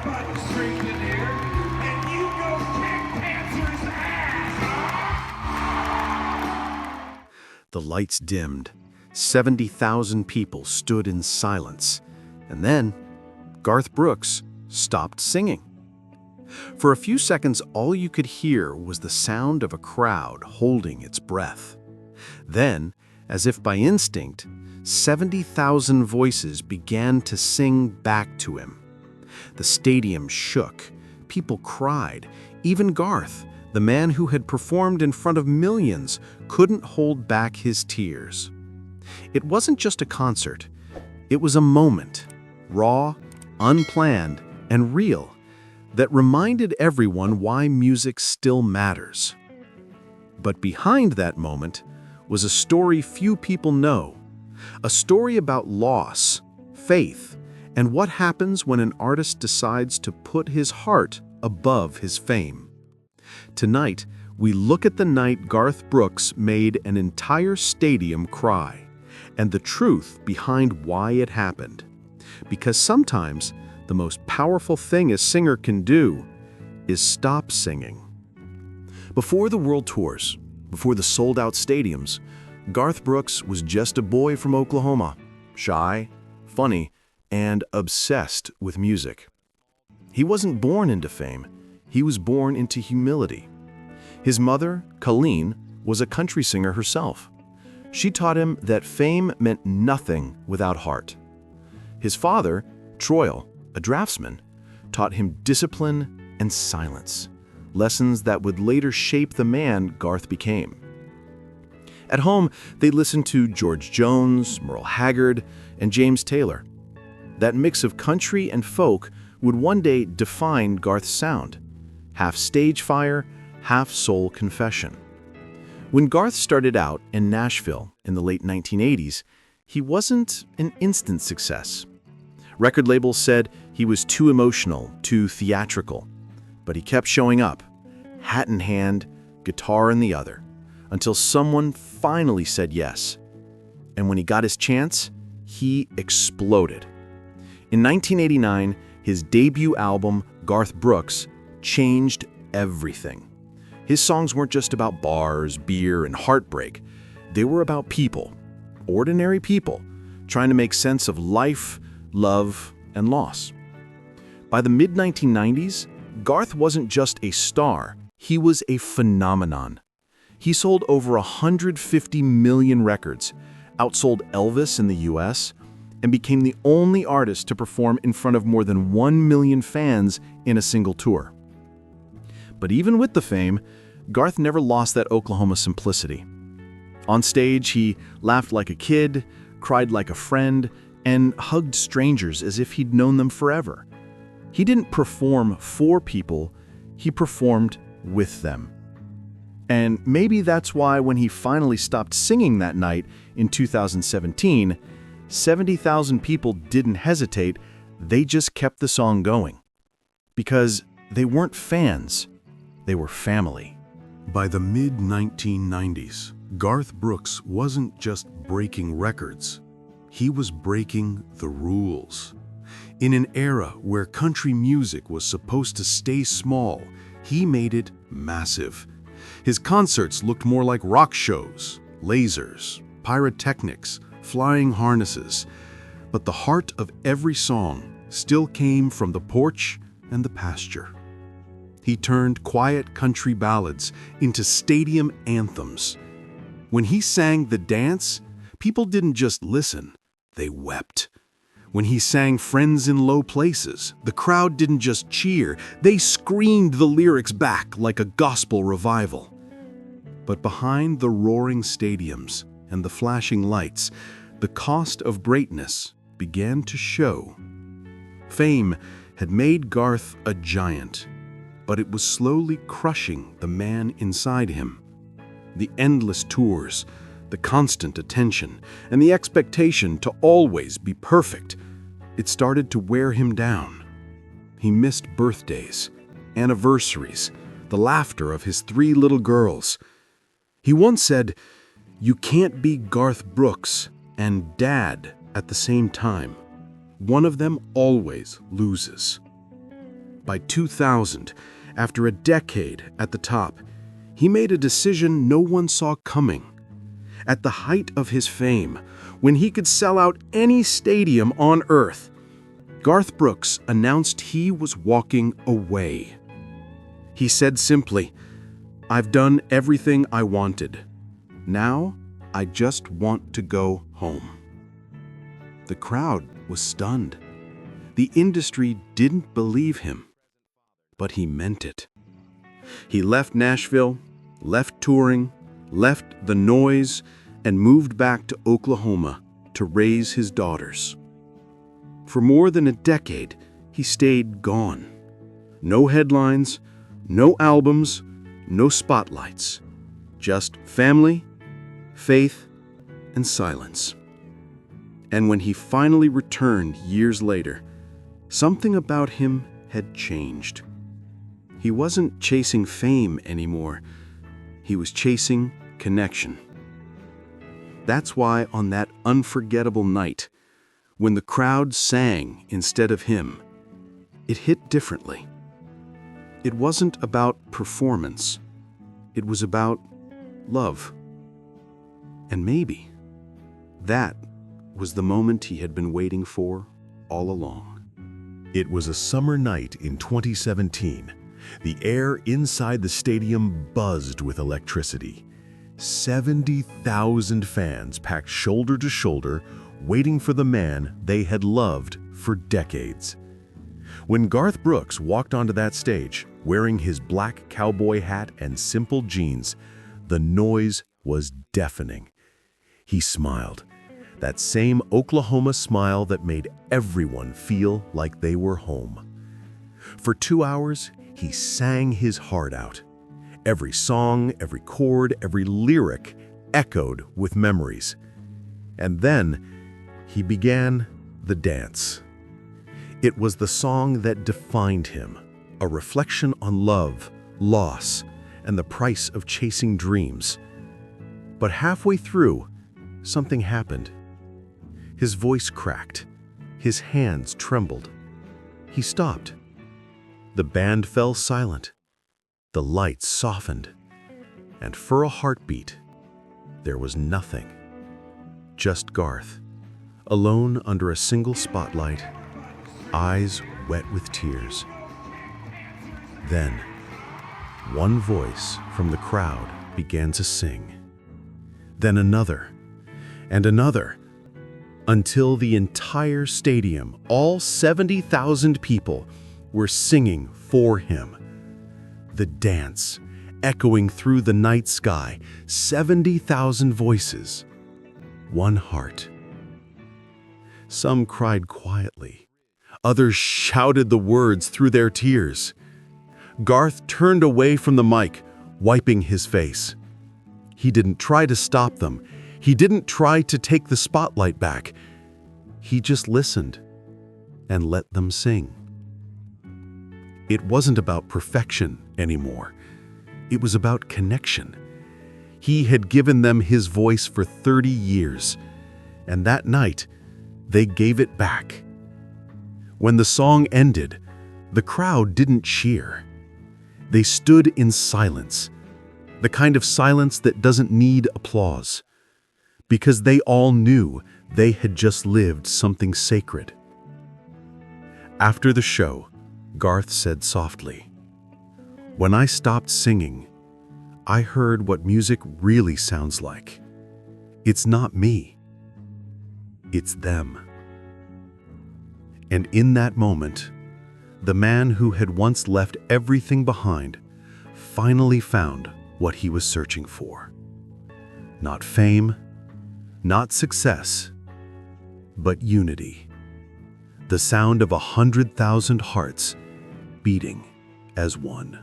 button strings in here, and you go kick Panzer's ass! The lights dimmed. 70,000 people stood in silence. And then, Garth Brooks stopped singing. For a few seconds, all you could hear was the sound of a crowd holding its breath. Then, as if by instinct, 70,000 voices began to sing back to him. The stadium shook. People cried. Even Garth, the man who had performed in front of millions, couldn't hold back his tears. It wasn't just a concert. It was a moment, raw, unplanned, and real, that reminded everyone why music still matters. But behind that moment was a story few people know, a story about loss, faith, and what happens when an artist decides to put his heart above his fame. Tonight, we look at the night Garth Brooks made an entire stadium cry, and the truth behind why it happened. Because sometimes, the most powerful thing a singer can do is stop singing. Before the world tours, before the sold-out stadiums, Garth Brooks was just a boy from Oklahoma, shy, funny, and obsessed with music. He wasn't born into fame, he was born into humility. His mother, Colleen, was a country singer herself. She taught him that fame meant nothing without heart. His father, Troil, a draftsman, taught him discipline and silence, lessons that would later shape the man Garth became. At home, they listened to George Jones, Merle Haggard, and James Taylor. That mix of country and folk would one day define Garth's sound, half stage fire, half soul confession. When Garth started out in Nashville in the late 1980s, he wasn't an instant success. Record labels said he was too emotional, too theatrical, but he kept showing up, hat in hand, guitar in the other, until someone finally said yes. And when he got his chance, he exploded. In 1989, his debut album, Garth Brooks, changed everything. His songs weren't just about bars, beer, and heartbreak. They were about people, ordinary people, trying to make sense of life, love, and loss. By the mid-1990s, Garth wasn't just a star, he was a phenomenon. He sold over 150 million records, outsold Elvis in the US, and became the only artist to perform in front of more than 1 million fans in a single tour. But even with the fame, Garth never lost that Oklahoma simplicity. On stage, he laughed like a kid, cried like a friend, and hugged strangers as if he'd known them forever. He didn't perform for people, he performed with them. And maybe that's why when he finally stopped singing that night in 2017, 70,000 people didn't hesitate, they just kept the song going. Because they weren't fans, they were family. By the mid-1990s, Garth Brooks wasn't just breaking records. He was breaking the rules. In an era where country music was supposed to stay small, he made it massive. His concerts looked more like rock shows, lasers, pyrotechnics, flying harnesses. But the heart of every song still came from the porch and the pasture. He turned quiet country ballads into stadium anthems. When he sang The Dance, people didn't just listen, they wept. When he sang Friends in Low Places, the crowd didn't just cheer, they screamed the lyrics back like a gospel revival. But behind the roaring stadiums and the flashing lights, the cost of greatness began to show. Fame had made Garth a giant, but it was slowly crushing the man inside him. The endless tours, the constant attention, and the expectation to always be perfect, it started to wear him down. He missed birthdays, anniversaries, the laughter of his 3 little girls. He once said, "You can't be Garth Brooks and Dad at the same time. One of them always loses." by 2000, after a decade at the top, he made a decision no one saw coming. At the height of his fame, when he could sell out any stadium on earth, Garth Brooks announced he was walking away. He said simply, "I've done everything I wanted. Now, I just want to go home." The crowd was stunned. The industry didn't believe him, but he meant it. He left Nashville, left touring, left the noise, and moved back to Oklahoma to raise his daughters. For more than a decade, he stayed gone. No headlines, no albums, no spotlights. Just family, faith, and silence. And when he finally returned years later, something about him had changed. He wasn't chasing fame anymore. He was chasing connection. That's why on that unforgettable night, when the crowd sang instead of him, it hit differently. It wasn't about performance. It was about love. And maybe that was the moment he had been waiting for all along. It was a summer night in 2017. The air inside the stadium buzzed with electricity. 70,000 fans packed shoulder to shoulder, waiting for the man they had loved for decades. When Garth Brooks walked onto that stage, wearing his black cowboy hat and simple jeans, the noise was deafening. He smiled, that same Oklahoma smile that made everyone feel like they were home. For 2 hours, he sang his heart out. Every song, every chord, every lyric echoed with memories. And then he began the dance. It was the song that defined him, a reflection on love, loss, and the price of chasing dreams. But halfway through, something happened. His voice cracked. His hands trembled. He stopped. The band fell silent. The lights softened. And for a heartbeat, there was nothing. Just Garth, alone under a single spotlight, eyes wet with tears. Then, one voice from the crowd began to sing. Then another, and another, until the entire stadium, all 70,000 people, were singing for him. The dance, echoing through the night sky, 70,000 voices, one heart. Some cried quietly. Others shouted the words through their tears. Garth turned away from the mic, wiping his face. He didn't try to stop them. He didn't try to take the spotlight back. He just listened and let them sing. It wasn't about perfection anymore. It was about connection. He had given them his voice for 30 years, and that night, they gave it back. When the song ended, the crowd didn't cheer. They stood in silence, the kind of silence that doesn't need applause, because they all knew they had just lived something sacred. After the show, Garth said softly, "When I stopped singing, I heard what music really sounds like. It's not me. It's them." And in that moment, the man who had once left everything behind finally found what he was searching for. Not fame, not success, but unity. The sound of 100,000 hearts beating as one.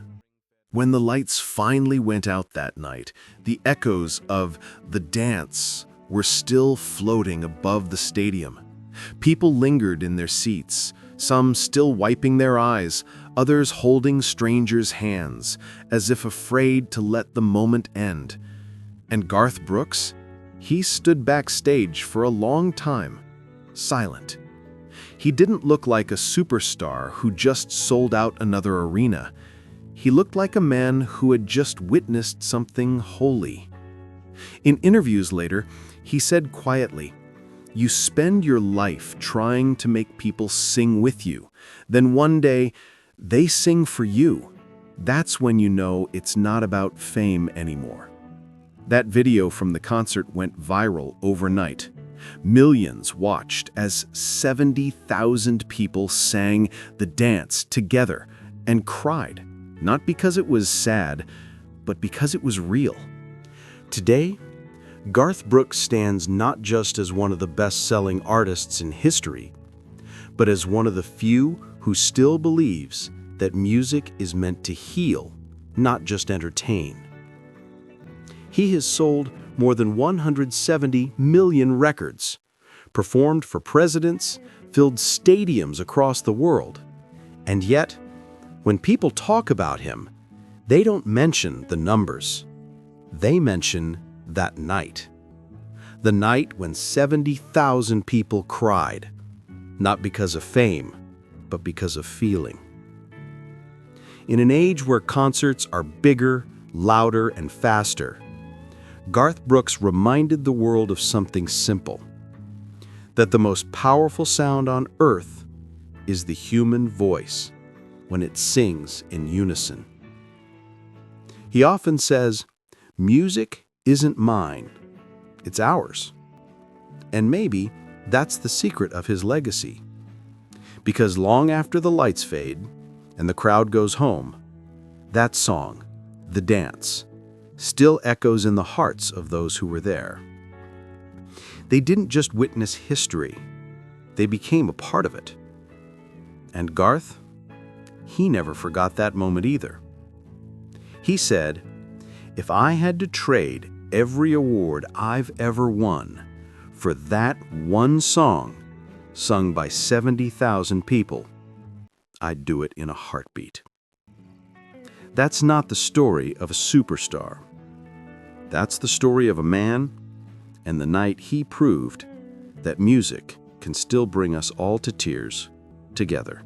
When the lights finally went out that night, the echoes of the dance were still floating above the stadium. People lingered in their seats, some still wiping their eyes, others holding strangers' hands, as if afraid to let the moment end. And Garth Brooks, he stood backstage for a long time, silent. He didn't look like a superstar who just sold out another arena. He looked like a man who had just witnessed something holy. In interviews later, he said quietly, "You spend your life trying to make people sing with you. Then one day, they sing for you. That's when you know it's not about fame anymore." That video from the concert went viral overnight. Millions watched as 70,000 people sang the dance together and cried, not because it was sad, but because it was real. Today, Garth Brooks stands not just as one of the best-selling artists in history, but as one of the few who still believes that music is meant to heal, not just entertain. He has sold more than 170 million records, performed for presidents, filled stadiums across the world. And yet, when people talk about him, they don't mention the numbers. They mention that night. The night when 70,000 people cried, not because of fame, but because of feeling. In an age where concerts are bigger, louder, and faster, Garth Brooks reminded the world of something simple: that the most powerful sound on earth is the human voice when it sings in unison. He often says, "Music isn't mine, it's ours." And maybe that's the secret of his legacy. Because long after the lights fade and the crowd goes home, that song, The Dance, still echoes in the hearts of those who were there. They didn't just witness history, they became a part of it. And Garth, he never forgot that moment either. He said, "If I had to trade every award I've ever won for that one song sung by 70,000 people, I'd do it in a heartbeat." That's not the story of a superstar. That's the story of a man and the night he proved that music can still bring us all to tears together.